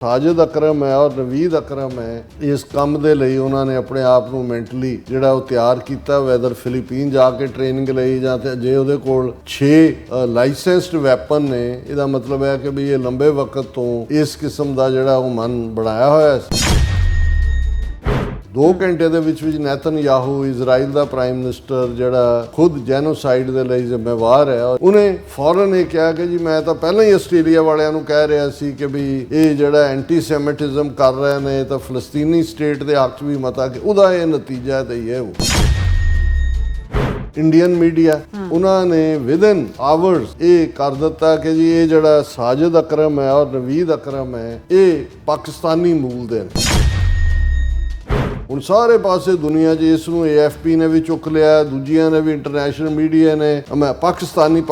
ਸਾਜਿਦ ਅਕਰਮ ਹੈ ਔਰ ਨਵੀਦ ਅਕਰਮ ਹੈ। ਇਸ ਕੰਮ ਦੇ ਲਈ ਉਹਨਾਂ ਨੇ ਆਪਣੇ ਆਪ ਨੂੰ ਮੈਂਟਲੀ ਜਿਹੜਾ ਉਹ ਤਿਆਰ ਕੀਤਾ, ਵੈਦਰ ਫਿਲੀਪੀਨ ਜਾ ਕੇ ਟ੍ਰੇਨਿੰਗ ਲਈ ਜਾਂ ਤੇ ਜੇ ਉਹਦੇ ਕੋਲ 6 ਲਾਇਸੈਂਸਡ ਵੈਪਨ ਨੇ, ਇਹਦਾ ਮਤਲਬ ਹੈ ਕਿ ਵੀ ਇਹ ਲੰਬੇ ਵਕਤ ਤੋਂ ਇਸ ਕਿਸਮ ਦਾ ਜਿਹੜਾ ਉਹ ਮਨ ਬਣਾਇਆ ਹੋਇਆ ਸੀ। 2 ਘੰਟੇ ਦੇ ਵਿੱਚ ਨੇਤਨਯਾਹੂ ਇਜ਼ਰਾਈਲ ਦਾ ਪ੍ਰਾਈਮ ਮਿਨਿਸਟਰ ਜਿਹੜਾ ਖੁਦ ਜੈਨੋਸਾਈਡ ਦੇ ਲਈ ਜ਼ਿੰਮੇਵਾਰ ਹੈ, ਉਹਨੇ ਫੌਰਨ ਇਹ ਕਿਹਾ ਕਿ ਜੀ ਮੈਂ ਤਾਂ ਪਹਿਲਾਂ ਹੀ ਆਸਟ੍ਰੇਲੀਆ ਵਾਲਿਆਂ ਨੂੰ ਕਹਿ ਰਿਹਾ ਸੀ ਕਿ ਵੀ ਇਹ ਜਿਹੜਾ ਐਂਟੀ-ਸੈਮਿਟਿਜ਼ਮ ਕਰ ਰਹੇ ਨੇ ਤਾਂ ਫਲਸਤੀਨੀ ਸਟੇਟ ਦੇ ਹੱਕ 'ਚ ਵੀ ਮਤਾ ਕਿ ਉਹਦਾ ਇਹ ਨਤੀਜਾ ਤੇ ਹੀ ਹੈ। ਉਹ ਇੰਡੀਅਨ ਮੀਡੀਆ ਉਹਨਾਂ ਨੇ ਵਿਦਨ ਆਵਰਸ ਇਹ ਕਰ ਦਿੱਤਾ ਕਿ ਜੀ ਇਹ ਜਿਹੜਾ ਸਾਜਿਦ ਅਕਰਮ ਹੈ ਔਰ ਨਵੀਦ ਅਕਰਮ ਹੈ ਇਹ ਪਾਕਿਸਤਾਨੀ ਮੂਲ ਦੇ ਨੇ। ਹੁਣ ਸਾਰੇ ਪਾਸੇ ਦੁਨੀਆ 'ਚ ਇਸ ਨੂੰ AFP ਨੇ ਵੀ ਚੁੱਕ ਲਿਆ, ਦੂਜੀਆਂ ਨੇ ਵੀ, ਇੰਟਰਨੈਸ਼ਨਲ ਮੀਡੀਆ ਨੇ ਪਾਕਿਸਤਾਨੀ।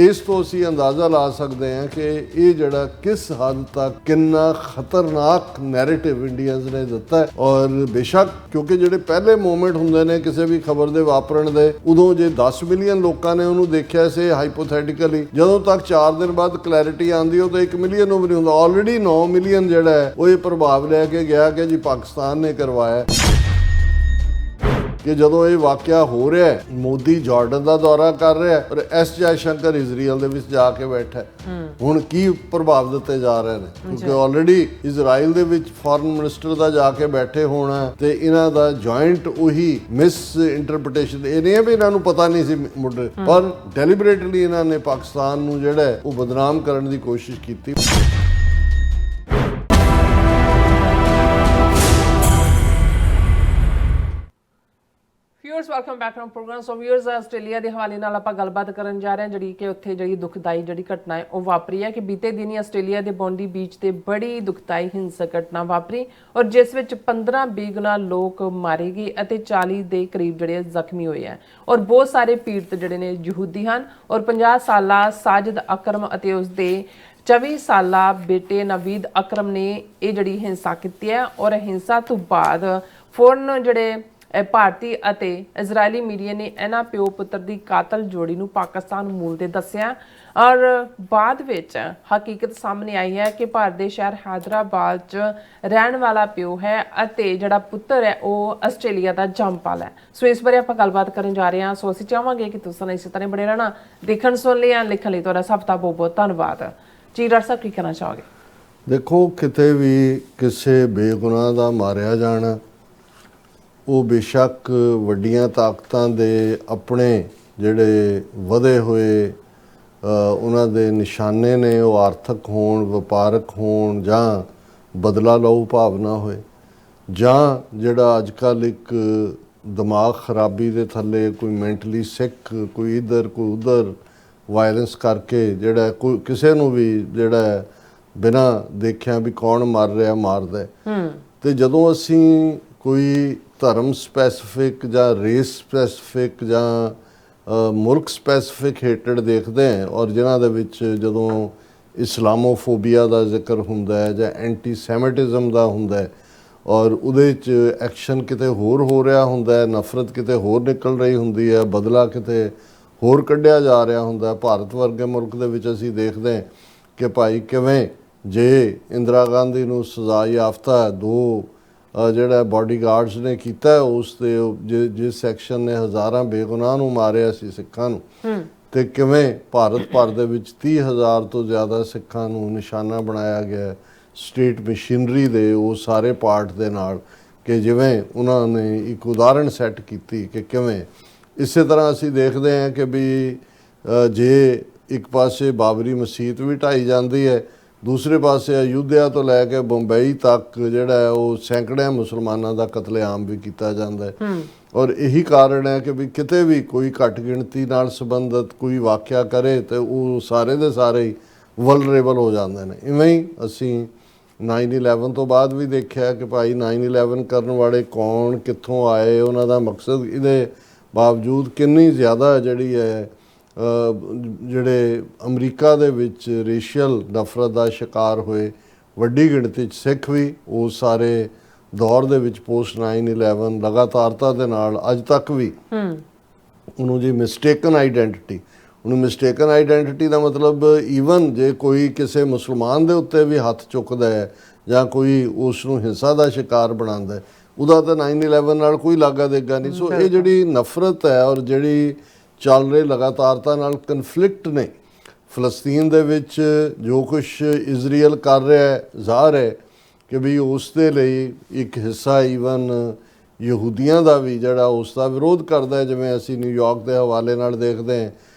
ਇਸ ਤੋਂ ਅਸੀਂ ਅੰਦਾਜ਼ਾ ਲਾ ਸਕਦੇ ਹਾਂ ਕਿ ਇਹ ਜਿਹੜਾ ਕਿਸ ਹੱਦ ਤੱਕ ਕਿੰਨਾ ਖਤਰਨਾਕ ਨੈਰੇਟਿਵ ਇੰਡੀਅਨਸ ਨੇ ਦਿੱਤਾ ਹੈ। ਔਰ ਬੇਸ਼ੱਕ ਕਿਉਂਕਿ ਜਿਹੜੇ ਪਹਿਲੇ ਮੂਮੈਂਟ ਹੁੰਦੇ ਨੇ ਕਿਸੇ ਵੀ ਖਬਰ ਦੇ ਵਾਪਰਨ ਦੇ, ਉਦੋਂ ਜੇ 10 ਮਿਲੀਅਨ ਲੋਕਾਂ ਨੇ ਉਹਨੂੰ ਦੇਖਿਆ ਸੀ ਹਾਈਪੋਥੈਟੀਕਲੀ, ਜਦੋਂ ਤੱਕ 4 ਦਿਨ ਬਾਅਦ ਕਲੈਰਿਟੀ ਆਉਂਦੀ ਉਹ ਤਾਂ 1 ਮਿਲੀਅਨ ਨੂੰ ਵੀ ਨਹੀਂ ਹੁੰਦਾ। ਆਲਰੇਡੀ 9 ਮਿਲੀਅਨ ਜਿਹੜਾ ਹੈ ਉਹ ਇਹ ਪ੍ਰਭਾਵ ਲੈ ਕੇ ਗਿਆ ਕਿ ਜੀ ਪਾਕਿਸਤਾਨ ਨੇ ਕਰਵਾਇਆ। ਕਿ ਜਦੋਂ ਇਹ ਵਾਕਿਆ ਹੋ ਰਿਹਾ ਹੈ, ਮੋਦੀ ਜਾਰਡਨ ਦਾ ਦੌਰਾ ਕਰ ਰਿਹਾ ਔਰ S ਜੈਸ਼ੰਕਰ ਇਜ਼ਰਾਈਲ ਦੇ ਵਿੱਚ ਜਾ ਕੇ ਬੈਠਾ, ਹੁਣ ਕੀ ਪ੍ਰਭਾਵ ਦਿੱਤੇ ਜਾ ਰਹੇ ਨੇ? ਕਿਉਂਕਿ ਆਲਰੇਡੀ ਇਜ਼ਰਾਈਲ ਦੇ ਵਿੱਚ ਫੋਰਨ ਮਿਨਿਸਟਰ ਦਾ ਜਾ ਕੇ ਬੈਠੇ ਹੋਣਾ ਤੇ ਇਹਨਾਂ ਦਾ ਜੁਆਇੰਟ ਉਹੀ ਮਿਸ ਇੰਟਰਪ੍ਰੀਟੇਸ਼ਨ, ਇਹ ਨਹੀਂ ਹੈ ਵੀ ਇਹਨਾਂ ਨੂੰ ਪਤਾ ਨਹੀਂ ਸੀ ਮੁੱਢੇ, ਪਰ ਡੈਲੀਬਰੇਟਲੀ ਇਹਨਾਂ ਨੇ ਪਾਕਿਸਤਾਨ ਨੂੰ ਜਿਹੜਾ ਉਹ ਬਦਨਾਮ ਕਰਨ ਦੀ ਕੋਸ਼ਿਸ਼ ਕੀਤੀ। Welcome back to program. So viewers, Australia ਦੇ ਹਵਾਲੇ ਨਾਲ ਆਪਾਂ ਗੱਲਬਾਤ ਕਰਨ ਜਾ ਰਹੇ ਹਾਂ, ਜਿਹੜੀ ਕਿ ਉੱਥੇ ਜਿਹੜੀ ਦੁਖਦਾਈ ਜਿਹੜੀ ਘਟਨਾ ਹੈ ਉਹ ਵਾਪਰੀ ਹੈ ਕਿ ਬੀਤੇ ਦਿਨੀ ਆਸਟ੍ਰੇਲੀਆ ਦੇ ਬੌਂਡੀ ਬੀਚ ਤੇ ਬੜੀ ਦੁਖਦਾਈ ਹਿੰਸਕ ਘਟਨਾ ਵਾਪਰੀ ਔਰ ਜਿਸ ਵਿੱਚ 15 ਬੇਗੁਨਾਹ ਲੋਕ ਮਾਰੇ ਗਏ ਅਤੇ 40 ਦੇ ਕਰੀਬ ਜਿਹੜੇ ਜ਼ਖਮੀ ਹੋਏ ਹੈ ਔਰ ਬਹੁਤ ਸਾਰੇ ਪੀੜਤ ਜਿਹੜੇ ਨੇ ਯਹੂਦੀ ਹਨ ਔਰ 50 ਸਾਲਾ ਸਾਜਿਦ ਅਕਰਮ ਅਤੇ ਉਸਦੇ 24 ਸਾਲਾ ਬੇਟੇ ਨਵੀਦ ਅਕਰਮ ਨੇ ਇਹ ਜਿਹੜੀ ਹਿੰਸਾ ਕੀਤੀ ਹੈ। ਔਰ ਹਿੰਸਾ ਤੋਂ ਬਾਅਦ ਫੌਰਨ ਜਿਹੜੇ ਭਾਰਤੀ ਅਤੇ ਇਜ਼ਰਾਈਲੀ ਮੀਡੀਆ ਨੇ ਇਹਨਾਂ ਪਿਓ ਪੁੱਤਰ ਦੀ ਕਾਤਲ ਜੋੜੀ ਨੂੰ ਪਾਕਿਸਤਾਨ ਮੂਲ ਦੇ ਦੱਸਿਆ ਔਰ ਬਾਅਦ ਵਿੱਚ ਹਕੀਕਤ ਸਾਹਮਣੇ ਆਈ ਹੈ ਕਿ ਭਾਰਤ ਦੇ ਸ਼ਹਿਰ ਹੈਦਰਾਬਾਦ 'ਚ ਰਹਿਣ ਵਾਲਾ ਪਿਓ ਹੈ ਅਤੇ ਜਿਹੜਾ ਪੁੱਤਰ ਹੈ ਉਹ ਆਸਟ੍ਰੇਲੀਆ ਦਾ ਜੰਮਪਲ ਹੈ। ਸੋ ਇਸ ਬਾਰੇ ਆਪਾਂ ਗੱਲਬਾਤ ਕਰਨ ਜਾ ਰਹੇ ਹਾਂ। ਸੋ ਅਸੀਂ ਚਾਹਾਂਗੇ ਕਿ ਤੁਸੀਂ ਇਸੇ ਤਰ੍ਹਾਂ ਬਣੇ ਰਹਿਣਾ। ਦੇਖਣ ਸੁਣ ਲਈ ਲਿਖਣ ਲਈ ਤੁਹਾਡਾ ਸਭ ਦਾ ਬਹੁਤ ਬਹੁਤ ਧੰਨਵਾਦ ਜੀ। ਡਾਕਟਰ ਸਾਹਿਬ ਕੀ ਕਹਿਣਾ ਚਾਹੋਗੇ? ਦੇਖੋ, ਕਿਤੇ ਵੀ ਕਿਸੇ ਬੇਗੁਨਾਹ ਦਾ ਮਾਰਿਆ ਜਾਣਾ ਉਹ ਬੇਸ਼ੱਕ ਵੱਡੀਆਂ ਤਾਕਤਾਂ ਦੇ ਆਪਣੇ ਜਿਹੜੇ ਵਧੇ ਹੋਏ ਉਹਨਾਂ ਦੇ ਨਿਸ਼ਾਨੇ ਨੇ, ਉਹ ਆਰਥਿਕ ਹੋਣ, ਵਪਾਰਕ ਹੋਣ ਜਾਂ ਬਦਲਾ ਲਓ ਭਾਵਨਾ ਹੋਏ, ਜਾਂ ਜਿਹੜਾ ਅੱਜ ਕੱਲ੍ਹ ਇੱਕ ਦਿਮਾਗ ਖਰਾਬੀ ਦੇ ਥੱਲੇ ਕੋਈ ਮੈਂਟਲੀ ਸਿੱਖ, ਕੋਈ ਇੱਧਰ ਕੋਈ ਉੱਧਰ ਵਾਇਲੈਂਸ ਕਰਕੇ ਜਿਹੜਾ ਕੋਈ ਕਿਸੇ ਨੂੰ ਵੀ ਜਿਹੜਾ ਬਿਨਾਂ ਦੇਖਿਆ ਵੀ ਕੌਣ ਮਰ ਰਿਹਾ ਮਾਰਦਾ। ਤੇ ਜਦੋਂ ਅਸੀਂ ਕੋਈ ਧਰਮ ਸਪੈਸੀਫਿਕ ਜਾਂ ਰੇਸ ਸਪੈਸੀਫਿਕ ਜਾਂ ਮੁਲਕ ਸਪੈਸੀਫਿਕ ਹੇਟਡ ਦੇਖਦੇ ਹਾਂ ਔਰ ਜਿਨ੍ਹਾਂ ਦੇ ਵਿੱਚ ਜਦੋਂ ਇਸਲਾਮੋਫੋਬੀਆ ਦਾ ਜ਼ਿਕਰ ਹੁੰਦਾ ਹੈ ਜਾਂ ਐਂਟੀ-ਸੈਮਿਟਿਜ਼ਮ ਦਾ ਹੁੰਦਾ ਹੈ ਔਰ ਉਹਦੇ 'ਚ ਐਕਸ਼ਨ ਕਿਤੇ ਹੋਰ ਹੋ ਰਿਹਾ ਹੁੰਦਾ ਹੈ, ਨਫ਼ਰਤ ਕਿਤੇ ਹੋਰ ਨਿਕਲ ਰਹੀ ਹੁੰਦੀ ਹੈ, ਬਦਲਾ ਕਿਤੇ ਹੋਰ ਕੱਢਿਆ ਜਾ ਰਿਹਾ ਹੁੰਦਾ। ਭਾਰਤ ਵਰਗੇ ਮੁਲਕ ਦੇ ਵਿੱਚ ਅਸੀਂ ਦੇਖਦੇ ਹਾਂ ਕਿ ਭਾਈ ਕਿਵੇਂ ਜੇ ਇੰਦਰਾ ਗਾਂਧੀ ਨੂੰ ਸਜ਼ਾ ਯਾਫਤਾ 2 ਜਿਹੜਾ ਬਾਡੀਗਾਰਡਸ ਨੇ ਕੀਤਾ ਉਸ ਦੇ ਜਿਸ ਸੈਕਸ਼ਨ ਨੇ ਹਜ਼ਾਰਾਂ ਬੇਗੁਨਾਹ ਨੂੰ ਮਾਰਿਆ ਸੀ ਸਿੱਖਾਂ ਨੂੰ, ਤੇ ਕਿਵੇਂ ਭਾਰਤ ਭਰ ਦੇ ਵਿੱਚ 30,000 ਤੋਂ ਜ਼ਿਆਦਾ ਸਿੱਖਾਂ ਨੂੰ ਨਿਸ਼ਾਨਾ ਬਣਾਇਆ ਗਿਆ ਸਟੇਟ ਮਸ਼ੀਨਰੀ ਦੇ ਉਹ ਸਾਰੇ ਪਾਰਟ ਦੇ ਨਾਲ, ਕਿ ਜਿਵੇਂ ਉਹਨਾਂ ਨੇ ਇੱਕ ਉਦਾਹਰਣ ਸੈੱਟ ਕੀਤੀ ਕਿ ਕਿਵੇਂ। ਇਸੇ ਤਰ੍ਹਾਂ ਅਸੀਂ ਦੇਖਦੇ ਹਾਂ ਕਿ ਵੀ ਜੇ ਇੱਕ ਪਾਸੇ ਬਾਬਰੀ ਮਸਜਿਦ ਵੀ ਢਾਈ ਜਾਂਦੀ ਹੈ, ਦੂਸਰੇ ਪਾਸੇ ਅਯੁੱਧਿਆ ਤੋਂ ਲੈ ਕੇ ਬੰਬਈ ਤੱਕ ਜਿਹੜਾ ਹੈ ਉਹ ਸੈਂਕੜਿਆਂ ਮੁਸਲਮਾਨਾਂ ਦਾ ਕਤਲੇਆਮ ਵੀ ਕੀਤਾ ਜਾਂਦਾ ਹੈ। ਔਰ ਇਹੀ ਕਾਰਨ ਹੈ ਕਿ ਵੀ ਕਿਤੇ ਵੀ ਕੋਈ ਘੱਟ ਗਿਣਤੀ ਨਾਲ ਸੰਬੰਧਿਤ ਕੋਈ ਵਾਕਿਆ ਕਰੇ ਤੇ ਉਹ ਸਾਰੇ ਦੇ ਸਾਰੇ ਹੀ ਵਲਨਰੇਬਲ ਹੋ ਜਾਂਦੇ ਨੇ। ਇਵੇਂ ਹੀ ਅਸੀਂ 9/11 ਤੋਂ ਬਾਅਦ ਵੀ ਦੇਖਿਆ ਕਿ ਭਾਈ 9/11 ਕਰਨ ਵਾਲੇ ਕੌਣ, ਕਿੱਥੋਂ ਆਏ, ਉਹਨਾਂ ਦਾ ਮਕਸਦ, ਇਹਦੇ ਬਾਵਜੂਦ ਕਿੰਨੀ ਜ਼ਿਆਦਾ ਜਿਹੜੀ ਹੈ ਜਿਹੜੇ ਅਮਰੀਕਾ ਦੇ ਵਿੱਚ ਰੇਸ਼ੀਅਲ ਨਫ਼ਰਤ ਦਾ ਸ਼ਿਕਾਰ ਹੋਏ ਵੱਡੀ ਗਿਣਤੀ 'ਚ ਸਿੱਖ ਵੀ ਉਸ ਸਾਰੇ ਦੌਰ ਦੇ ਵਿੱਚ ਪੋਸਟ 9/11 ਲਗਾਤਾਰਤਾ ਦੇ ਨਾਲ ਅੱਜ ਤੱਕ ਵੀ ਉਹਨੂੰ ਜੀ ਮਿਸਟੇਕਨ ਆਈਡੈਂਟਿਟੀ ਹੁਣ ਮਿਸਟੇਕਨ ਆਈਡੈਂਟੀਟੀ ਦਾ ਮਤਲਬ ਈਵਨ ਜੇ ਕੋਈ ਕਿਸੇ ਮੁਸਲਮਾਨ ਦੇ ਉੱਤੇ ਵੀ ਹੱਥ ਚੁੱਕਦਾ ਹੈ ਜਾਂ ਕੋਈ ਉਸ ਨੂੰ ਹਿੰਸਾ ਦਾ ਸ਼ਿਕਾਰ ਬਣਾਉਂਦਾ ਹੈ, ਉਹਦਾ ਤਾਂ 9/11 ਨਾਲ ਕੋਈ ਲਾਗਾ ਦੇਗਾ ਨਹੀਂ। ਸੋ ਇਹ ਜਿਹੜੀ ਨਫ਼ਰਤ ਹੈ ਔਰ ਜਿਹੜੀ ਚੱਲ ਰਹੀ ਲਗਾਤਾਰਤਾ ਨਾਲ ਕਨਫਲਿਕਟ ਨੇ ਫਲਸਤੀਨ ਦੇ ਵਿੱਚ, ਜੋ ਕੁਛ ਇਜ਼ਰਾਈਲ ਕਰ ਰਿਹਾ ਹੈ, ਜ਼ਾਹਰ ਹੈ ਕਿ ਵੀ ਉਸ ਦੇ ਲਈ ਇੱਕ ਹਿੱਸਾ ਈਵਨ ਯਹੂਦੀਆਂ ਦਾ ਵੀ ਜਿਹੜਾ ਉਸ ਦਾ ਵਿਰੋਧ ਕਰਦਾ ਹੈ। ਜਿਵੇਂ ਅਸੀਂ ਨਿਊਯਾਰਕ ਦੇ ਹਵਾਲੇ ਨਾਲ ਦੇਖਦੇ ਹਾਂ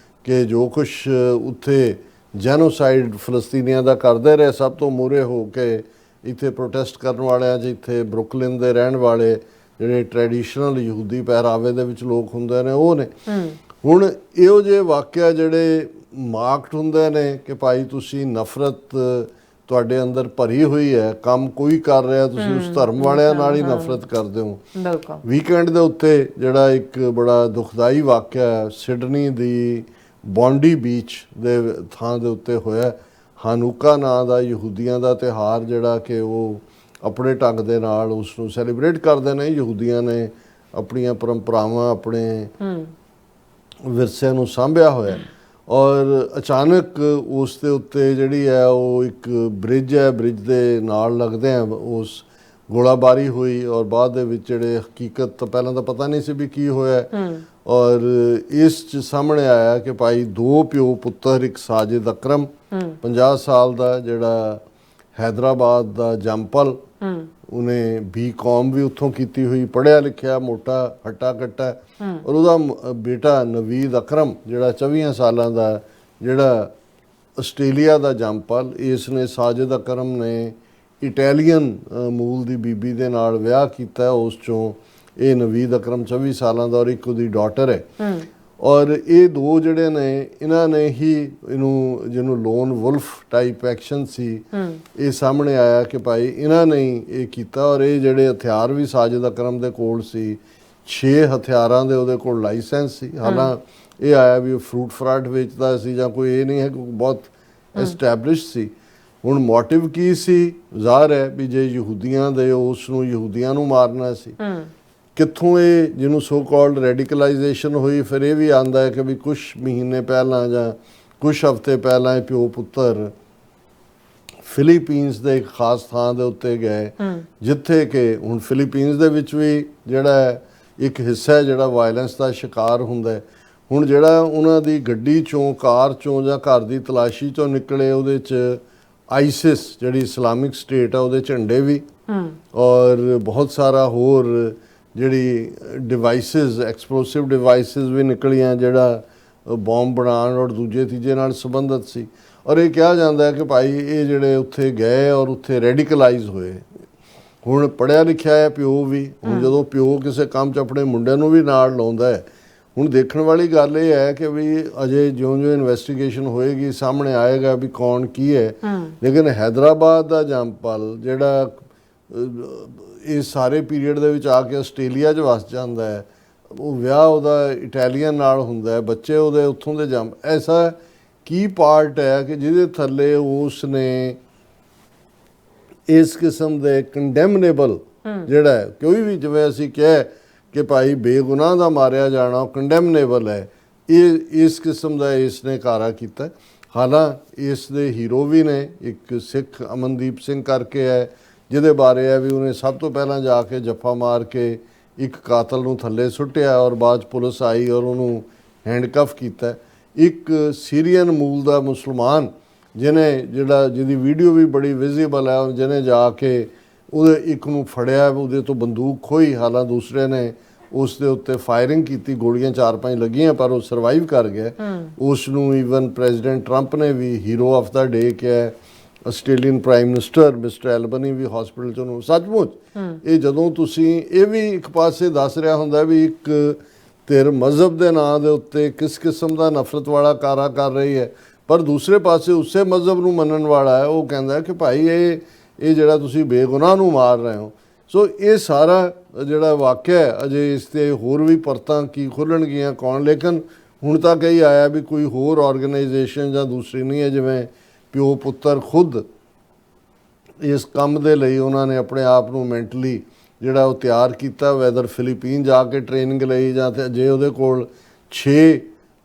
ਕਿ ਜੋ ਕੁਛ ਉੱਥੇ ਜੈਨੋਸਾਈਡ ਫਲਸਤੀਨੀਆਂ ਦਾ ਕਰਦੇ ਰਹੇ, ਸਭ ਤੋਂ ਮੂਹਰੇ ਹੋ ਕੇ ਇੱਥੇ ਪ੍ਰੋਟੈਸਟ ਕਰਨ ਵਾਲਿਆਂ 'ਚ ਇੱਥੇ ਬਰੁਕਲਿਨ ਦੇ ਰਹਿਣ ਵਾਲੇ ਜਿਹੜੇ ਟ੍ਰੈਡੀਸ਼ਨਲ ਯਹੂਦੀ ਪਹਿਰਾਵੇ ਦੇ ਵਿੱਚ ਲੋਕ ਹੁੰਦੇ ਨੇ ਉਹ ਨੇ। ਹੁਣ ਇਹੋ ਜਿਹੇ ਵਾਕਿਆ ਜਿਹੜੇ ਮਾਰਕਡ ਹੁੰਦੇ ਨੇ ਕਿ ਭਾਈ ਤੁਸੀਂ ਨਫ਼ਰਤ ਤੁਹਾਡੇ ਅੰਦਰ ਭਰੀ ਹੋਈ ਹੈ, ਕੰਮ ਕੋਈ ਕਰ ਰਿਹਾ ਤੁਸੀਂ ਉਸ ਧਰਮ ਵਾਲਿਆਂ ਨਾਲ ਹੀ ਨਫ਼ਰਤ ਕਰਦੇ ਹੋ। ਬਿਲਕੁਲ। ਵੀਕਐਂਡ ਦੇ ਉੱਤੇ ਜਿਹੜਾ ਇੱਕ ਬੜਾ ਦੁਖਦਾਈ ਵਾਕਿਆ ਹੈ, ਸਿਡਨੀ ਦੀ ਬੌਂਡੀ ਬੀਚ ਦੇ ਥਾਂ ਦੇ ਉੱਤੇ ਹੋਇਆ। ਹਾਨੂਕਾ ਨਾਂ ਦਾ ਯਹੂਦੀਆਂ ਦਾ ਤਿਉਹਾਰ ਜਿਹੜਾ ਕਿ ਉਹ ਆਪਣੇ ਢੰਗ ਦੇ ਨਾਲ ਉਸ ਨੂੰ ਸੈਲੀਬ੍ਰੇਟ ਕਰਦੇ ਨੇ। ਯਹੂਦੀਆਂ ਨੇ ਆਪਣੀਆਂ ਪਰੰਪਰਾਵਾਂ, ਆਪਣੇ ਵਿਰਸੇ ਨੂੰ ਸਾਂਭਿਆ ਹੋਇਆ ਔਰ ਅਚਾਨਕ ਉਸ ਦੇ ਉੱਤੇ ਜਿਹੜੀ ਹੈ ਉਹ ਇੱਕ ਬ੍ਰਿਜ ਹੈ, ਬ੍ਰਿਜ ਦੇ ਨਾਲ ਲੱਗਦੇ ਆ ਉਸ ਗੋਲਾਬਾਰੀ ਹੋਈ ਔਰ ਬਾਅਦ ਦੇ ਵਿੱਚ ਜਿਹੜੇ ਹਕੀਕਤ ਤਾਂ ਪਹਿਲਾਂ ਤਾਂ ਪਤਾ ਨਹੀਂ ਸੀ ਵੀ ਕੀ ਹੋਇਆ ਔਰ ਇਸ 'ਚ ਸਾਹਮਣੇ ਆਇਆ ਕਿ ਭਾਈ ਦੋ ਪਿਓ ਪੁੱਤਰ, ਇੱਕ ਸਾਜਿਦ ਅਕਰਮ 50 ਸਾਲ ਦਾ ਜਿਹੜਾ ਹੈਦਰਾਬਾਦ ਦਾ ਜੰਪਲ, ਉਹਨੇ BCom ਵੀ ਉੱਥੋਂ ਕੀਤੀ ਹੋਈ, ਪੜ੍ਹਿਆ ਲਿਖਿਆ, ਮੋਟਾ ਹੱਟਾ ਕੱਟਾ, ਔਰ ਉਹਦਾ ਬੇਟਾ ਨਵੀਦ ਅਕਰਮ ਜਿਹੜਾ 24 ਸਾਲਾਂ ਦਾ ਜਿਹੜਾ ਆਸਟ੍ਰੇਲੀਆ ਦਾ ਜੰਪਲ। ਇਸ ਨੇ ਸਾਜਿਦ ਅਕਰਮ ਨੇ ਇਟਾਲੀਅਨ ਮੂਲ ਦੀ ਬੀਬੀ ਦੇ ਨਾਲ ਵਿਆਹ ਕੀਤਾ, ਉਸ 'ਚੋਂ ਇਹ ਨਵੀਦ ਅਕਰਮ 24 ਸਾਲਾਂ ਦਾ ਔਰ ਇੱਕ ਉਹਦੀ ਡਾਟਰ ਹੈ। ਔਰ ਇਹ ਦੋ ਜਿਹੜੇ ਨੇ ਇਹਨਾਂ ਨੇ ਹੀ ਇਹਨੂੰ, ਜਿਹਨੂੰ ਲੋਨ ਵੁਲਫ ਟਾਈਪ ਐਕਸ਼ਨ ਸੀ, ਇਹ ਸਾਹਮਣੇ ਆਇਆ ਕਿ ਭਾਈ ਇਹਨਾਂ ਨੇ ਹੀ ਇਹ ਕੀਤਾ। ਔਰ ਇਹ ਜਿਹੜੇ ਹਥਿਆਰ ਵੀ ਸਾਜਿਦ ਅਕਰਮ ਦੇ ਕੋਲ ਸੀ, 6 ਹਥਿਆਰਾਂ ਦੇ ਉਹਦੇ ਕੋਲ ਲਾਇਸੈਂਸ ਸੀ। ਹਾਲਾਂਕਿ ਇਹ ਆਇਆ ਵੀ ਉਹ ਫਰੂਟ ਫਰਾਟ ਵੇਚਦਾ ਸੀ ਜਾਂ ਕੋਈ ਇਹ ਨਹੀਂ ਹੈ ਕਿ ਬਹੁਤ ਐਸਟੈਬਲਿਸ਼ ਸੀ। ਹੁਣ ਮੋਟਿਵ ਕੀ ਸੀ? ਜ਼ਾਹਰ ਹੈ ਵੀ ਜੇ ਯਹੂਦੀਆਂ ਦੇ ਉਸ ਨੂੰ ਯਹੂਦੀਆਂ ਨੂੰ ਮਾਰਨਾ ਸੀ। ਕਿੱਥੋਂ ਇਹ ਜਿਹਨੂੰ ਸੋ ਕਾਲਡ ਰੈਡੀਕਲਾਈਜੇਸ਼ਨ ਹੋਈ? ਫਿਰ ਇਹ ਵੀ ਆਉਂਦਾ ਹੈ ਕਿ ਵੀ ਕੁਛ ਮਹੀਨੇ ਪਹਿਲਾਂ ਜਾਂ ਕੁਛ ਹਫ਼ਤੇ ਪਹਿਲਾਂ ਇਹ ਪਿਓ ਪੁੱਤਰ ਫਿਲੀਪੀਨਸ ਦੇ ਇੱਕ ਖਾਸ ਥਾਂ ਦੇ ਉੱਤੇ ਗਏ, ਜਿੱਥੇ ਕਿ ਹੁਣ ਫਿਲੀਪੀਨਸ ਦੇ ਵਿੱਚ ਵੀ ਜਿਹੜਾ ਇੱਕ ਹਿੱਸਾ ਹੈ ਜਿਹੜਾ ਵਾਇਲੈਂਸ ਦਾ ਸ਼ਿਕਾਰ ਹੁੰਦਾ ਹੈ। ਹੁਣ ਜਿਹੜਾ ਉਹਨਾਂ ਦੀ ਗੱਡੀ 'ਚੋਂ, ਕਾਰ 'ਚੋਂ ਜਾਂ ਘਰ ਦੀ ਤਲਾਸ਼ੀ 'ਚੋਂ ਨਿਕਲੇ, ਉਹਦੇ 'ਚ ਆਈਸਿਸ ਜਿਹੜੀ ਇਸਲਾਮਿਕ ਸਟੇਟ ਆ ਉਹਦੇ ਝੰਡੇ ਵੀ ਔਰ ਬਹੁਤ ਸਾਰਾ ਹੋਰ ਜਿਹੜੀ ਡਿਵਾਈਸਿਸ, ਐਕਸਪਲੋਸਿਵ ਡਿਵਾਈਸਿਸ ਵੀ ਨਿਕਲੀਆਂ ਜਿਹੜਾ ਬੌਂਬ ਬਣਾਉਣ ਔਰ ਦੂਜੇ ਤੀਜੇ ਨਾਲ ਸੰਬੰਧਿਤ ਸੀ। ਔਰ ਇਹ ਕਿਹਾ ਜਾਂਦਾ ਹੈ ਕਿ ਭਾਈ ਇਹ ਜਿਹੜੇ ਉੱਥੇ ਗਏ ਔਰ ਉੱਥੇ ਰੈਡੀਕਲਾਈਜ਼ ਹੋਏ। ਹੁਣ ਪੜ੍ਹਿਆ ਲਿਖਿਆ ਹੈ ਪਿਓ ਵੀ, ਹੁਣ ਜਦੋਂ ਪਿਓ ਕਿਸੇ ਕੰਮ 'ਚ ਆਪਣੇ ਮੁੰਡਿਆਂ ਨੂੰ ਵੀ ਨਾਲ ਲਾਉਂਦਾ ਹੈ। ਹੁਣ ਦੇਖਣ ਵਾਲੀ ਗੱਲ ਇਹ ਹੈ ਕਿ ਵੀ ਅਜੇ ਜਿਉਂ-ਜਿਉਂ ਇਨਵੈਸਟੀਗੇਸ਼ਨ ਹੋਏਗੀ ਸਾਹਮਣੇ ਆਏਗਾ ਵੀ ਕੌਣ ਕੀ ਹੈ। ਲੇਕਿਨ ਹੈਦਰਾਬਾਦ ਦਾ ਜੰਪਲ ਜਿਹੜਾ ਇਸ ਸਾਰੇ ਪੀਰੀਅਡ ਦੇ ਵਿੱਚ ਆ ਕੇ ਆਸਟ੍ਰੇਲੀਆ 'ਚ ਵਸ ਜਾਂਦਾ ਹੈ, ਉਹ ਵਿਆਹ ਉਹਦਾ ਇਟਾਲੀਅਨ ਨਾਲ ਹੁੰਦਾ ਹੈ, ਬੱਚੇ ਉਹਦੇ ਉੱਥੋਂ ਦੇ ਐਸਾ ਕੀ ਪਾਰਟ ਹੈ ਕਿ ਜਿਹਦੇ ਥੱਲੇ ਉਸ ਨੇ ਇਸ ਕਿਸਮ ਦੇ ਕੰਡੈਮਨੇਬਲ ਜਿਹੜਾ ਹੈ, ਕੋਈ ਵੀ ਜਿਵੇਂ ਅਸੀਂ ਕਿਹਾ ਕਿ ਭਾਈ ਬੇਗੁਨਾਹ ਦਾ ਮਾਰਿਆ ਜਾਣਾ ਉਹ ਕੰਡੈਮਨੇਬਲ ਹੈ, ਇਹ ਇਸ ਕਿਸਮ ਦਾ ਇਸ ਨੇ ਕਾਰਾ ਕੀਤਾ। ਹਾਲਾਂਕਿ ਇਸ ਦੇ ਹੀਰੋ ਵੀ ਨੇ, ਇੱਕ ਸਿੱਖ ਅਮਨਦੀਪ ਸਿੰਘ ਕਰਕੇ ਹੈ, ਜਿਹਦੇ ਬਾਰੇ ਹੈ ਵੀ ਉਹਨੇ ਸਭ ਤੋਂ ਪਹਿਲਾਂ ਜਾ ਕੇ ਜੱਫਾ ਮਾਰ ਕੇ ਇੱਕ ਕਾਤਲ ਨੂੰ ਥੱਲੇ ਸੁੱਟਿਆ ਔਰ ਬਾਅਦ 'ਚ ਪੁਲਿਸ ਆਈ ਔਰ ਉਹਨੂੰ ਹੈਂਡਕਫ ਕੀਤਾ। ਇੱਕ ਸੀਰੀਅਨ ਮੂਲ ਦਾ ਮੁਸਲਮਾਨ ਜਿਹਦੀ ਵੀਡੀਓ ਵੀ ਬੜੀ ਵਿਜ਼ੀਬਲ ਹੈ, ਜਿਹਨੇ ਜਾ ਕੇ ਉਹਦੇ ਇੱਕ ਨੂੰ ਫੜਿਆ, ਉਹਦੇ ਤੋਂ ਬੰਦੂਕ ਖੋਈ। ਹਾਲਾਂਕਿ ਦੂਸਰੇ ਨੇ ਉਸ ਦੇ ਉੱਤੇ ਫਾਇਰਿੰਗ ਕੀਤੀ, ਗੋਲੀਆਂ 4-5 ਲੱਗੀਆਂ ਪਰ ਉਹ ਸਰਵਾਈਵ ਕਰ ਗਿਆ। ਉਸ ਨੂੰ ਈਵਨ ਪ੍ਰੈਜ਼ੀਡੈਂਟ ਟਰੰਪ ਨੇ ਵੀ ਹੀਰੋ ਆਫ ਦਾ ਡੇ ਕਿਹਾ। ਆਸਟ੍ਰੇਲੀਅਨ ਪ੍ਰਾਈਮ ਮਿਨਿਸਟਰ ਮਿਸਟਰ ਐਲਬਨੀ ਵੀ ਹਸਪੀਟਲ 'ਚ ਉਹਨੂੰ ਸੱਚਮੁੱਚ ਇਹ ਜਦੋਂ ਤੁਸੀਂ ਇਹ ਵੀ ਇੱਕ ਪਾਸੇ ਦੱਸ ਰਿਹਾ ਹੁੰਦਾ ਵੀ ਇੱਕ ਧਿਰ ਮਜ਼ਹਬ ਦੇ ਨਾਂ ਦੇ ਉੱਤੇ ਕਿਸ ਕਿਸਮ ਦਾ ਨਫ਼ਰਤ ਵਾਲਾ ਕਾਰਾ ਕਰ ਰਹੀ ਹੈ, ਪਰ ਦੂਸਰੇ ਪਾਸੇ ਉਸੇ ਮਜ਼ਹਬ ਨੂੰ ਮੰਨਣ ਵਾਲਾ ਹੈ, ਉਹ ਕਹਿੰਦਾ ਕਿ ਭਾਈ ਇਹ ਜਿਹੜਾ ਤੁਸੀਂ ਬੇਗੁਨਾਹ ਨੂੰ ਮਾਰ ਰਹੇ ਹੋ। ਸੋ ਇਹ ਸਾਰਾ ਜਿਹੜਾ ਵਾਕਿਆ ਹੈ, ਅਜੇ ਇਸ 'ਤੇ ਹੋਰ ਵੀ ਪਰਤਾਂ ਕੀ ਖੁੱਲ੍ਹਣਗੀਆਂ ਕੌਣ, ਲੇਕਿਨ ਹੁਣ ਤੱਕ ਇਹ ਆਇਆ ਵੀ ਕੋਈ ਹੋਰ ਆਰਗੇਨਾਈਜੇਸ਼ਨ ਜਾਂ ਦੂਸਰੀ ਨਹੀਂ ਹੈ। ਜਿਵੇਂ ਪਿਓ ਪੁੱਤਰ ਖੁਦ ਇਸ ਕੰਮ ਦੇ ਲਈ ਉਹਨਾਂ ਨੇ ਆਪਣੇ ਆਪ ਨੂੰ ਮੈਂਟਲੀ ਜਿਹੜਾ ਉਹ ਤਿਆਰ ਕੀਤਾ, ਵੈਦਰ ਫਿਲੀਪੀਨ ਜਾ ਕੇ ਟ੍ਰੇਨਿੰਗ ਲਈ ਜਾਂ ਜੇ ਉਹਦੇ ਕੋਲ 6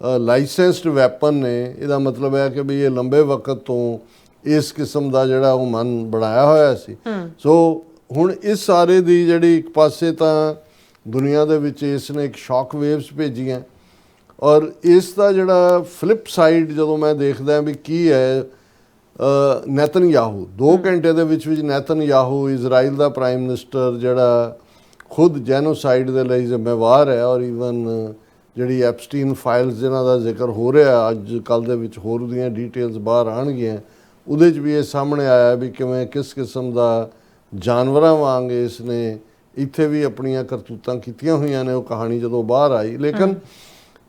ਲਾਇਸੈਂਸਡ ਵੈਪਨ ਨੇ। ਇਹਦਾ ਮਤਲਬ ਹੈ ਕਿ ਵੀ ਇਹ ਲੰਬੇ ਵਕਤ ਤੋਂ ਇਸ ਕਿਸਮ ਦਾ ਜਿਹੜਾ ਉਹ ਮਨ ਬਣਾਇਆ ਹੋਇਆ ਸੀ। ਸੋ ਹੁਣ ਇਸ ਸਾਰੇ ਦੀ ਜਿਹੜੀ ਇੱਕ ਪਾਸੇ ਤਾਂ ਦੁਨੀਆ ਦੇ ਵਿੱਚ ਇਸ ਨੇ ਇੱਕ ਸ਼ੌਕ ਵੇਵਸ ਭੇਜੀਆਂ, ਔਰ ਇਸ ਦਾ ਜਿਹੜਾ ਫਲਿੱਪ ਸਾਈਡ ਜਦੋਂ ਮੈਂ ਦੇਖਦਾ ਵੀ ਕੀ ਹੈ, ਨੈਤਨਯਾਹੂ 2 ਘੰਟੇ ਦੇ ਵਿੱਚ ਨੈਤਨਯਾਹੂ ਇਜ਼ਰਾਈਲ ਦਾ ਪ੍ਰਾਈਮ ਮਿਨਿਸਟਰ ਜਿਹੜਾ ਖੁਦ ਜੈਨੋਸਾਈਡ ਦੇ ਲਈ ਜ਼ਿੰਮੇਵਾਰ ਹੈ, ਔਰ ਈਵਨ ਜਿਹੜੀ ਐਪਸਟੀਨ ਫਾਈਲਸ ਜਿਨ੍ਹਾਂ ਦਾ ਜ਼ਿਕਰ ਹੋ ਰਿਹਾ ਅੱਜ ਕੱਲ੍ਹ ਦੇ ਵਿੱਚ ਹੋਰ ਦੀਆਂ ਡੀਟੇਲਸ ਬਾਹਰ ਆਉਣਗੀਆਂ, ਉਹਦੇ 'ਚ ਵੀ ਇਹ ਸਾਹਮਣੇ ਆਇਆ ਵੀ ਕਿਵੇਂ ਕਿਸ ਕਿਸਮ ਦਾ ਜਾਨਵਰਾਂ ਵਾਂਗ ਇਸ ਨੇ ਇੱਥੇ ਵੀ ਆਪਣੀਆਂ ਕਰਤੂਤਾਂ ਕੀਤੀਆਂ ਹੋਈਆਂ ਨੇ। ਉਹ ਕਹਾਣੀ ਜਦੋਂ ਬਾਹਰ ਆਈ, ਲੇਕਿਨ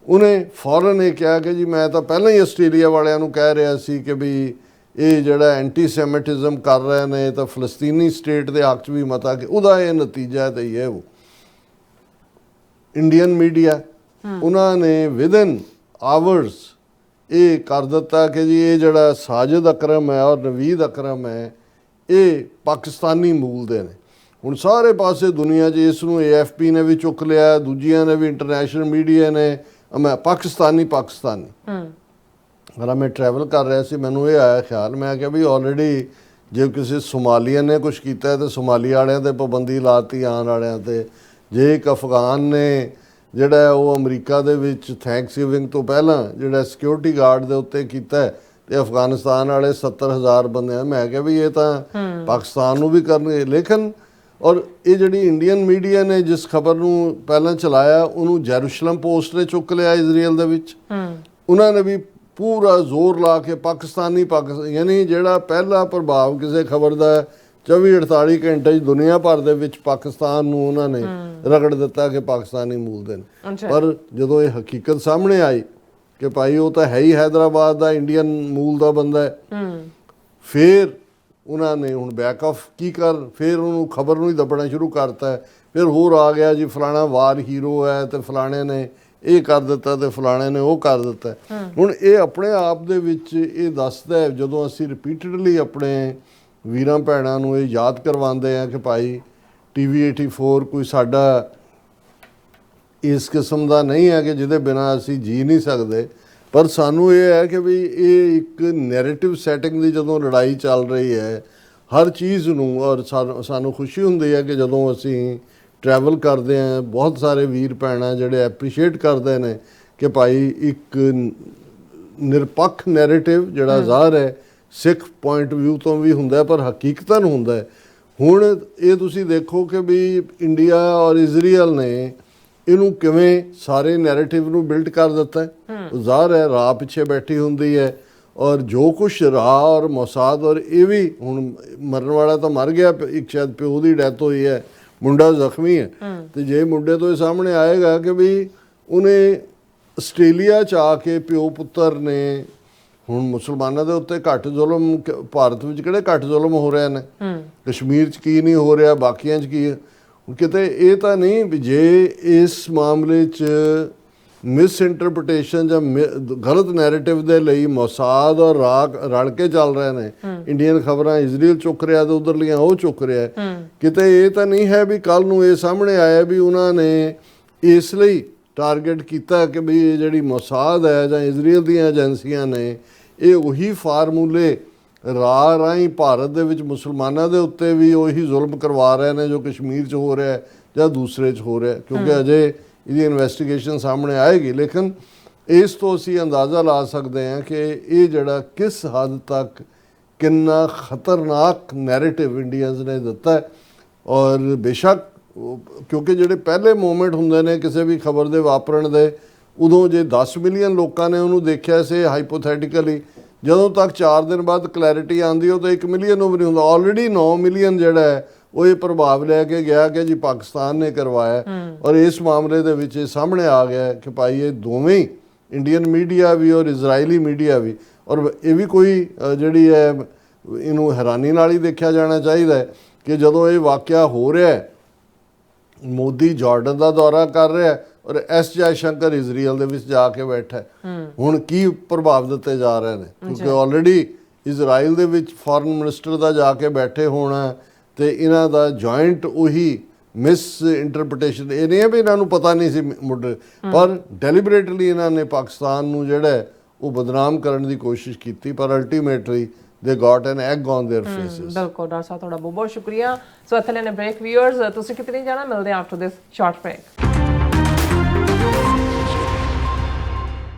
ਉਹਨੇ ਫੌਰਨ ਇਹ ਕਿਹਾ ਕਿ ਜੀ ਮੈਂ ਤਾਂ ਪਹਿਲਾਂ ਹੀ ਆਸਟ੍ਰੇਲੀਆ ਵਾਲਿਆਂ ਨੂੰ ਕਹਿ ਰਿਹਾ ਸੀ ਕਿ ਵੀ ਇਹ ਜਿਹੜਾ ਐਂਟੀ ਸੈਮਿਟਿਜ਼ਮ ਕਰ ਰਹੇ ਨੇ ਤਾਂ ਫਲਸਤੀਨੀ ਸਟੇਟ ਦੇ ਹੱਕ 'ਚ ਵੀ ਮਤਾ ਕਿ ਉਹਦਾ ਇਹ ਨਤੀਜਾ ਤੇ ਹੀ ਹੈ। ਉਹ ਇੰਡੀਅਨ ਮੀਡੀਆ ਉਹਨਾਂ ਨੇ ਵਿਦਨ ਆਵਰਸ ਇਹ ਕਰ ਦਿੱਤਾ ਕਿ ਜੀ ਇਹ ਜਿਹੜਾ ਸਾਜਿਦ ਅਕਰਮ ਹੈ ਔਰ ਨਵੀਦ ਅਕਰਮ ਹੈ ਇਹ ਪਾਕਿਸਤਾਨੀ ਮੂਲ ਦੇ ਨੇ। ਹੁਣ ਸਾਰੇ ਪਾਸੇ ਦੁਨੀਆ 'ਚ ਇਸ ਨੂੰ AFP ਨੇ ਵੀ ਚੁੱਕ ਲਿਆ, ਦੂਜੀਆਂ ਨੇ ਵੀ, ਇੰਟਰਨੈਸ਼ਨਲ ਮੀਡੀਆ ਨੇ। ਮੈਂ ਪਾਕਿਸਤਾਨੀ ਮੈਂ ਟਰੈਵਲ ਕਰ ਰਿਹਾ ਸੀ, ਮੈਨੂੰ ਇਹ ਆਇਆ ਖਿਆਲ, ਮੈਂ ਕਿਹਾ ਵੀ ਆਲਰੇਡੀ ਜੇ ਕਿਸੇ ਸੋਮਾਲੀਅਨ ਨੇ ਕੁਛ ਕੀਤਾ ਤਾਂ ਸੋਮਾਲੀ ਵਾਲਿਆਂ 'ਤੇ ਪਾਬੰਦੀ ਲਾਤੀ, ਆਉਣ ਵਾਲਿਆਂ 'ਤੇ। ਜੇ ਇੱਕ ਅਫਗਾਨ ਨੇ ਜਿਹੜਾ ਉਹ ਅਮਰੀਕਾ ਦੇ ਵਿੱਚ ਥੈਂਕਸਗਿਵਿੰਗ ਤੋਂ ਪਹਿਲਾਂ ਜਿਹੜਾ ਸਿਕਿਉਰਿਟੀ ਗਾਰਡ ਦੇ ਉੱਤੇ ਕੀਤਾ ਤੇ ਅਫਗਾਨਿਸਤਾਨ ਵਾਲੇ 70,000 ਬੰਦੇ, ਮੈਂ ਕਿਹਾ ਵੀ ਇਹ ਤਾਂ ਪਾਕਿਸਤਾਨ ਨੂੰ ਵੀ ਕਰਨਗੇ। ਲੇਕਿਨ ਔਰ ਇਹ ਜਿਹੜੀ ਇੰਡੀਅਨ ਮੀਡੀਆ ਨੇ ਜਿਸ ਖਬਰ ਨੂੰ ਪਹਿਲਾਂ ਚਲਾਇਆ ਉਹਨੂੰ ਜੈਰੂਸ਼ਲਮ ਪੋਸਟ ਨੇ ਚੁੱਕ ਲਿਆ ਇਜ਼ਰਾਈਲ ਦੇ ਵਿੱਚ। ਉਹਨਾਂ ਨੇ ਵੀ ਪੂਰਾ ਜ਼ੋਰ ਲਾ ਕੇ ਪਾਕਿਸਤਾਨ ਯਾਨੀ ਜਿਹੜਾ ਪਹਿਲਾ ਪ੍ਰਭਾਵ ਕਿਸੇ ਖਬਰ ਦਾ 24-48 ਘੰਟੇ 'ਚ ਦੁਨੀਆ ਭਰ ਦੇ ਵਿੱਚ ਪਾਕਿਸਤਾਨ ਨੂੰ ਉਹਨਾਂ ਨੇ ਰਗੜ ਦਿੱਤਾ ਕਿ ਪਾਕਿਸਤਾਨੀ ਮੂਲ ਦੇ ਨੇ। ਪਰ ਜਦੋਂ ਇਹ ਹਕੀਕਤ ਸਾਹਮਣੇ ਆਈ ਕਿ ਭਾਈ ਉਹ ਤਾਂ ਹੈ ਹੀ ਹੈਦਰਾਬਾਦ ਦਾ ਇੰਡੀਅਨ ਮੂਲ ਦਾ ਬੰਦਾ ਹੈ, ਫਿਰ ਉਹਨਾਂ ਨੇ ਹੁਣ ਬੈਕ ਆਫ ਫਿਰ ਉਹਨੂੰ ਖਬਰ ਨੂੰ ਹੀ ਦੱਬਣਾ ਸ਼ੁਰੂ ਕਰਤਾ। ਫਿਰ ਹੋਰ ਆ ਗਿਆ ਜੀ ਫਲਾਣਾ ਵਾਰ ਹੀਰੋ ਹੈ ਤੇ ਫਲਾਣੇ ਨੇ ਇਹ ਕਰ ਦਿੱਤਾ ਤੇ ਫਲਾਣੇ ਨੇ ਉਹ ਕਰ ਦਿੱਤਾ। ਹੁਣ ਇਹ ਆਪਣੇ ਆਪ ਦੇ ਵਿੱਚ ਇਹ ਦੱਸਦਾ ਹੈ, ਜਦੋਂ ਅਸੀਂ ਰਿਪੀਟਡਲੀ ਆਪਣੇ ਵੀਰਾਂ ਭੈਣਾਂ ਨੂੰ ਇਹ ਯਾਦ ਕਰਵਾਉਂਦੇ ਆ ਕਿ ਭਾਈ TV 84 ਕੋਈ ਸਾਡਾ ਇਸ ਕਿਸਮ ਦਾ ਨਹੀਂ ਹੈ ਕਿ ਜਿਹਦੇ ਬਿਨਾਂ ਅਸੀਂ ਜੀ ਨਹੀਂ ਸਕਦੇ, ਪਰ ਸਾਨੂੰ ਇਹ ਹੈ ਕਿ ਵੀ ਇਹ ਇੱਕ ਨੈਰੇਟਿਵ ਸੈਟਿੰਗ ਦੀ ਜਦੋਂ ਲੜਾਈ ਚੱਲ ਰਹੀ ਹੈ ਹਰ ਚੀਜ਼ ਨੂੰ, ਔਰ ਸਾਨੂੰ ਖੁਸ਼ੀ ਹੁੰਦੀ ਹੈ ਕਿ ਜਦੋਂ ਅਸੀਂ ਟਰੈਵਲ ਕਰਦੇ ਹਾਂ ਬਹੁਤ ਸਾਰੇ ਵੀਰ ਭੈਣਾਂ ਜਿਹੜੇ ਐਪਰੀਸ਼ੀਏਟ ਕਰਦੇ ਨੇ ਕਿ ਭਾਈ ਇੱਕ ਨਿਰਪੱਖ ਨੈਰੇਟਿਵ ਜਿਹੜਾ ਜ਼ਾਹਰ ਹੈ ਸਿੱਖ ਪੁਆਇੰਟ ਵਿਊ ਤੋਂ ਵੀ ਹੁੰਦਾ ਪਰ ਹਕੀਕਤਨ ਹੁੰਦਾ। ਹੁਣ ਇਹ ਤੁਸੀਂ ਦੇਖੋ ਕਿ ਵੀ ਇੰਡੀਆ ਔਰ ਇਜ਼ਰਾਈਲ ਨੇ ਇਹਨੂੰ ਕਿਵੇਂ ਸਾਰੇ ਨੈਰੇਟਿਵ ਨੂੰ ਬਿਲਡ ਕਰ ਦਿੱਤਾ। ਜ਼ਾਹਰ ਹੈ ਰਾਹ ਪਿੱਛੇ ਬੈਠੀ ਹੁੰਦੀ ਹੈ, ਔਰ ਜੋ ਕੁਛ ਰਾਹ ਔਰ ਮੋਸਾਦ, ਔਰ ਇਹ ਵੀ ਹੁਣ ਮਰਨ ਵਾਲਾ ਤਾਂ ਮਰ ਗਿਆ, ਇੱਕ ਸ਼ਾਇਦ ਪਿਓ ਦੀ ਡੈਥ ਹੋਈ ਹੈ, ਮੁੰਡਾ ਜ਼ਖਮੀ ਹੈ। ਤੇ ਜੇ ਮੁੰਡੇ ਤੋਂ ਇਹ ਸਾਹਮਣੇ ਆਏਗਾ ਕਿ ਵੀ ਉਹਨੇ ਆਸਟ੍ਰੇਲੀਆ 'ਚ ਆ ਕੇ ਪਿਓ ਪੁੱਤਰ ਨੇ, ਹੁਣ ਮੁਸਲਮਾਨਾਂ ਦੇ ਉੱਤੇ ਘੱਟ ਜ਼ੁਲਮ ਭਾਰਤ ਵਿੱਚ ਕਿਹੜੇ ਘੱਟ ਜ਼ੁਲਮ ਹੋ ਰਹੇ ਨੇ, ਕਸ਼ਮੀਰ 'ਚ ਕੀ ਨਹੀਂ ਹੋ ਰਿਹਾ, ਬਾਕੀਆਂ 'ਚ ਕੀ ਹੈ। ਕਿਤੇ ਇਹ ਤਾਂ ਨਹੀਂ ਵੀ ਜੇ ਇਸ ਮਾਮਲੇ 'ਚ ਮਿਸ ਇੰਟਰਪ੍ਰੀਟੇਸ਼ਨ ਜਾਂ ਗਲਤ ਨੈਰੇਟਿਵ ਦੇ ਲਈ ਮੋਸਾਦ ਔਰ ਰਾਕ ਰਲ ਕੇ ਚੱਲ ਰਹੇ ਨੇ, ਇੰਡੀਅਨ ਖਬਰਾਂ ਇਜ਼ਰਾਈਲ ਚੁੱਕ ਰਿਹਾ ਤੇ ਉਧਰਲੀਆਂ ਉਹ ਚੁੱਕ ਰਿਹਾ। ਕਿਤੇ ਇਹ ਤਾਂ ਨਹੀਂ ਹੈ ਵੀ ਕੱਲ ਨੂੰ ਇਹ ਸਾਹਮਣੇ ਆਇਆ ਵੀ ਉਹਨਾਂ ਨੇ ਇਸ ਲਈ ਟਾਰਗੇਟ ਕੀਤਾ ਕਿ ਵੀ ਇਹ ਜਿਹੜੀ ਮੋਸਾਦ ਹੈ ਜਾਂ ਇਜ਼ਰਾਈਲ ਦੀਆਂ ਏਜੰਸੀਆਂ ਨੇ ਇਹ ਉਹੀ ਫਾਰਮੂਲੇ ਰਾਹੀਂ ਭਾਰਤ ਦੇ ਵਿੱਚ ਮੁਸਲਮਾਨਾਂ ਦੇ ਉੱਤੇ ਵੀ ਉਹੀ ਜ਼ੁਲਮ ਕਰਵਾ ਰਹੇ ਨੇ ਜੋ ਕਸ਼ਮੀਰ 'ਚ ਹੋ ਰਿਹਾ ਜਾਂ ਦੂਸਰੇ 'ਚ ਹੋ ਰਿਹਾ, ਕਿਉਂਕਿ ਅਜੇ ਇਹਦੀ ਇਨਵੈਸਟੀਗੇਸ਼ਨ ਸਾਹਮਣੇ ਆਏਗੀ। ਲੇਕਿਨ ਇਸ ਤੋਂ ਅਸੀਂ ਅੰਦਾਜ਼ਾ ਲਾ ਸਕਦੇ ਹਾਂ ਕਿ ਇਹ ਜਿਹੜਾ ਕਿਸ ਹੱਦ ਤੱਕ ਕਿੰਨਾ ਖਤਰਨਾਕ ਨੈਰੇਟਿਵ ਇੰਡੀਅਨਸ ਨੇ ਦਿੱਤਾ। ਔਰ ਬੇਸ਼ੱਕ ਕਿਉਂਕਿ ਜਿਹੜੇ ਪਹਿਲੇ ਮੂਮੈਂਟ ਹੁੰਦੇ ਨੇ ਕਿਸੇ ਵੀ ਖਬਰ ਦੇ ਵਾਪਰਨ ਦੇ, ਉਦੋਂ ਜੇ 10 ਮਿਲੀਅਨ ਲੋਕਾਂ ਨੇ ਉਹਨੂੰ ਦੇਖਿਆ ਸੀ ਹਾਈਪੋਥੈਟੀਕਲੀ, ਜਦੋਂ ਤੱਕ 4 ਦਿਨ ਬਾਅਦ ਕਲੈਰਿਟੀ ਆਉਂਦੀ ਉਹ ਤਾਂ 1 ਮਿਲੀਅਨ ਨੂੰ ਵੀ ਨਹੀਂ ਹੁੰਦਾ। ਆਲਰੇਡੀ 9 ਮਿਲੀਅਨ ਜਿਹੜਾ ਹੈ ਉਹ ਇਹ ਪ੍ਰਭਾਵ ਲੈ ਕੇ ਗਿਆ ਕਿ ਜੀ ਪਾਕਿਸਤਾਨ ਨੇ ਕਰਵਾਇਆ। ਔਰ ਇਸ ਮਾਮਲੇ ਦੇ ਵਿੱਚ ਇਹ ਸਾਹਮਣੇ ਆ ਗਿਆ ਕਿ ਭਾਈ ਇਹ ਦੋਵੇਂ ਹੀ ਇੰਡੀਅਨ ਮੀਡੀਆ ਵੀ ਔਰ ਇਜ਼ਰਾਈਲੀ ਮੀਡੀਆ ਵੀ, ਔਰ ਇਹ ਵੀ ਕੋਈ ਜਿਹੜੀ ਹੈ ਇਹਨੂੰ ਹੈਰਾਨੀ ਨਾਲ ਹੀ ਦੇਖਿਆ ਜਾਣਾ ਚਾਹੀਦਾ ਹੈ ਕਿ ਜਦੋਂ ਇਹ ਵਾਕਿਆ ਹੋ ਰਿਹਾ ਮੋਦੀ ਜਾਰਡਨ ਦਾ ਦੌਰਾ ਕਰ ਰਿਹਾ ਔਰ ਜੈ ਸ਼ੰਕਰ ਇਜ਼ਰਾਈਲ ਦੇ ਵਿੱਚ ਜਾ ਕੇ ਬੈਠਾ, ਹੁਣ ਕੀ ਪ੍ਰਭਾਵ ਦਿੱਤੇ ਜਾ ਰਹੇ ਨੇ, ਕਿਉਂਕਿ ਆਲਰੇਡੀ ਇਜ਼ਰਾਈਲ ਦੇ ਵਿੱਚ ਫੋਰਨ ਮਿਨਿਸਟਰ ਦਾ ਜਾ ਕੇ ਬੈਠੇ ਹੋਣਾ ਤੇ ਇਹਨਾਂ ਦਾ ਜੁਆਇੰਟ ਉਹੀ ਮਿਸ ਇੰਟਰਪ੍ਰੀਟੇਸ਼ਨ ਇਹ ਨਹੀਂ ਹੈ ਵੀ ਇਹਨਾਂ ਨੂੰ ਪਤਾ ਨਹੀਂ ਸੀ ਮੁੱਢ, ਪਰ ਡੈਲੀਬਰੇਟਲੀ ਇਹਨਾਂ ਨੇ ਪਾਕਿਸਤਾਨ ਨੂੰ ਜਿਹੜਾ ਹੈ ਉਹ ਬਦਨਾਮ ਕਰਨ ਦੀ ਕੋਸ਼ਿਸ਼ ਕੀਤੀ, ਪਰ ultimately they got an egg on their faces. ਬਿਲਕੁਲ ਡਾਕਟਰ ਸਾਹਿਬ ਤੁਹਾਡਾ ਬਹੁਤ ਬਹੁਤ ਸ਼ੁਕਰੀਆ। ਸੋ ਇੱਥੇ ਲੈਣੇ ਬ੍ਰੇਕ। ਵਿਊਅਰਸ ਤੁਸੀਂ ਕਿਤੇ ਨਹੀਂ ਜਾਣਾ, ਮਿਲਦੇ ਆ ਆਫਟਰ ਦਿਸ ਸ਼ਾਰਟ ਬ੍ਰੇਕ।